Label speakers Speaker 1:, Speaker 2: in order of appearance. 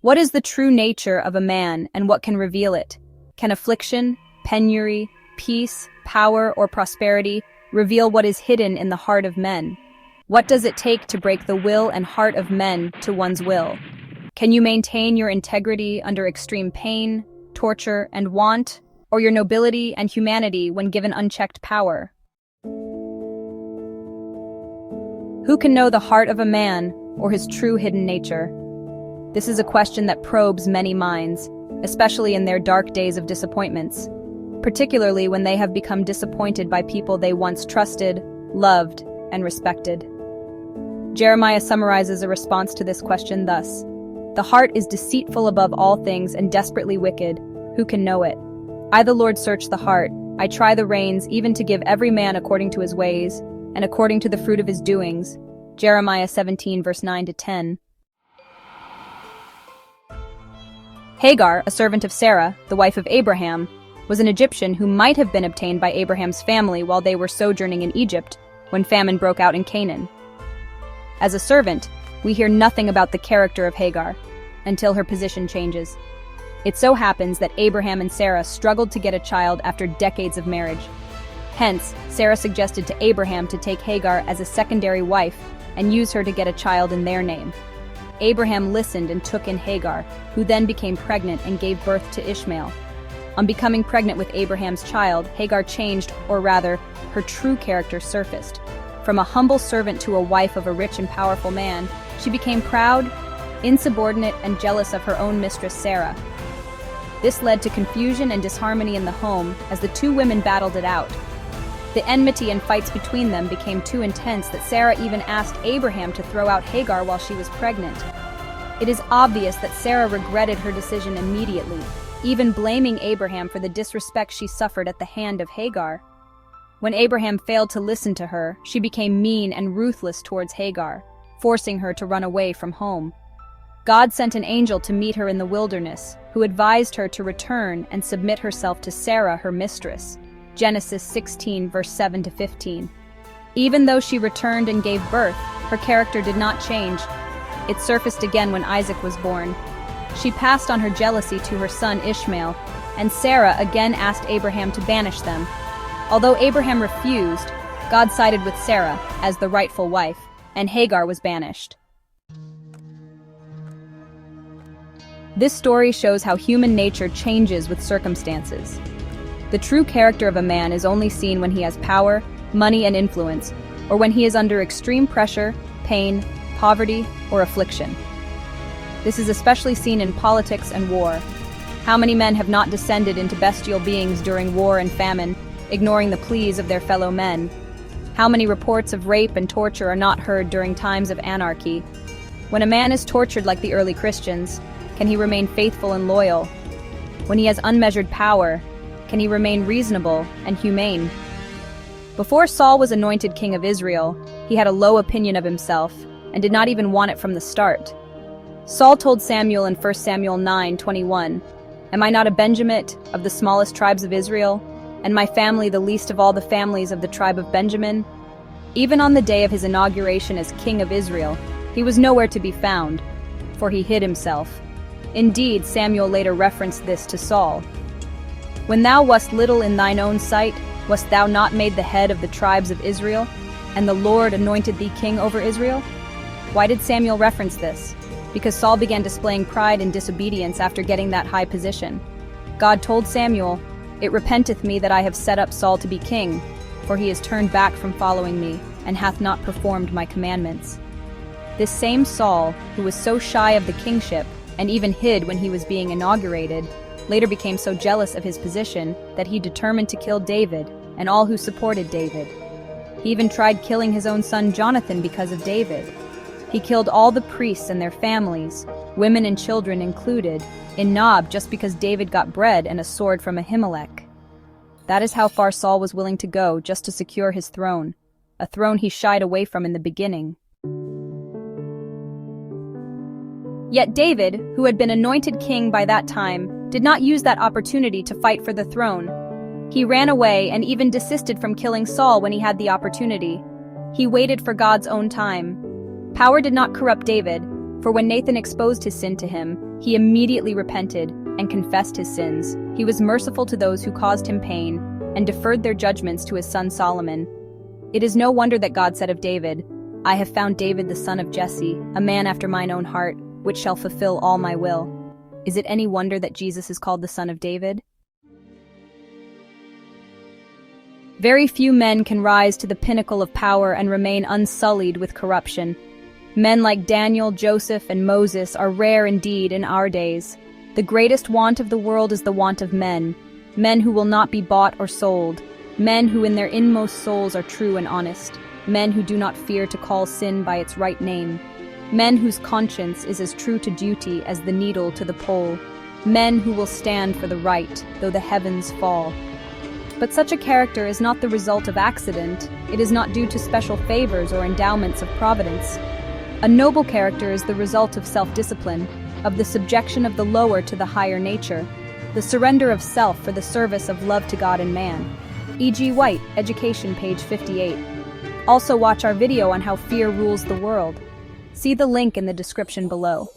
Speaker 1: What is the true nature of a man and what can reveal it? Can affliction, penury, peace, power, or prosperity reveal what is hidden in the heart of men? What does it take to break the will and heart of men to one's will? Can you maintain your integrity under extreme pain, torture, and want, or your nobility and humanity when given unchecked power? Who can know the heart of a man or his true hidden nature? This is a question that probes many minds, especially in their dark days of disappointments, particularly when they have become disappointed by people they once trusted, loved, and respected. Jeremiah summarizes a response to this question thus: "The heart is deceitful above all things and desperately wicked. Who can know it? I, the Lord, search the heart. I try the reins, even to give every man according to his ways, and according to the fruit of his doings." Jeremiah 17, verse 9-10. Hagar, a servant of Sarah, the wife of Abraham, was an Egyptian who might have been obtained by Abraham's family while they were sojourning in Egypt when famine broke out in Canaan. As a servant, we hear nothing about the character of Hagar until her position changes. It so happens that Abraham and Sarah struggled to get a child after decades of marriage. Hence, Sarah suggested to Abraham to take Hagar as a secondary wife and use her to get a child in their name. Abraham listened and took in Hagar, who then became pregnant and gave birth to Ishmael. On becoming pregnant with Abraham's child, Hagar changed, or rather, her true character surfaced. From a humble servant to a wife of a rich and powerful man, she became proud, insubordinate, and jealous of her own mistress Sarah. This led to confusion and disharmony in the home as the two women battled it out. The enmity and fights between them became too intense that Sarah even asked Abraham to throw out Hagar while she was pregnant. It is obvious that Sarah regretted her decision immediately, even blaming Abraham for the disrespect she suffered at the hand of Hagar. When Abraham failed to listen to her, she became mean and ruthless towards Hagar, forcing her to run away from home. God sent an angel to meet her in the wilderness, who advised her to return and submit herself to Sarah, her mistress. Genesis 16, verse 7-15. Even though she returned and gave birth, her character did not change. It surfaced again when Isaac was born. She passed on her jealousy to her son Ishmael, and Sarah again asked Abraham to banish them. Although Abraham refused, God sided with Sarah as the rightful wife, and Hagar was banished. This story shows how human nature changes with circumstances. The true character of a man is only seen when he has power, money, and influence, or when he is under extreme pressure, pain, poverty, or affliction. This is especially seen in politics and war. How many men have not descended into bestial beings during war and famine, ignoring the pleas of their fellow men? How many reports of rape and torture are not heard during times of anarchy? When a man is tortured like the early Christians, can he remain faithful and loyal? When he has unmeasured power, can he remain reasonable and humane? Before Saul was anointed king of Israel, he had a low opinion of himself and did not even want it from the start. Saul told Samuel in 1 Samuel 9:21, "Am I not a Benjamite of the smallest tribes of Israel, and my family the least of all the families of the tribe of Benjamin?" Even on the day of his inauguration as king of Israel, he was nowhere to be found, for he hid himself. Indeed, Samuel later referenced this to Saul. "When thou wast little in thine own sight, wast thou not made the head of the tribes of Israel, and the Lord anointed thee king over Israel?" Why did Samuel reference this? Because Saul began displaying pride and disobedience after getting that high position. God told Samuel, "It repenteth me that I have set up Saul to be king, for he has turned back from following me, and hath not performed my commandments." This same Saul, who was so shy of the kingship, and even hid when he was being inaugurated, later became so jealous of his position that he determined to kill David and all who supported David. He even tried killing his own son Jonathan because of David. He killed all the priests and their families, women and children included, in Nob just because David got bread and a sword from Ahimelech. That is how far Saul was willing to go just to secure his throne, a throne he shied away from in the beginning. Yet David, who had been anointed king by that time, did not use that opportunity to fight for the throne. He ran away and even desisted from killing Saul when he had the opportunity. He waited for God's own time. Power did not corrupt David, For when Nathan exposed his sin to him, he immediately repented and confessed his sins. He was merciful to those who caused him pain and deferred their judgments to his son Solomon. It is no wonder that God said of David, "I have found David the son of Jesse, a man after mine own heart, which shall fulfill all my will." Is it any wonder that Jesus is called the son of David? Very few men can rise to the pinnacle of power and remain unsullied with corruption. Men like Daniel, Joseph, and Moses are rare indeed in our days. The greatest want of the world is the want of men who will not be bought or sold, men who in their inmost souls are true and honest, men who do not fear to call sin by its right name, men whose conscience is as true to duty as the needle to the pole, men who will stand for the right, though the heavens fall. But such a character is not the result of accident. It is not due to special favors or endowments of providence. A noble character is the result of self-discipline, of the subjection of the lower to the higher nature, the surrender of self for the service of love to God and man. E.G. White, Education, page 58. Also watch our video on how fear rules the world. See the link in the description below.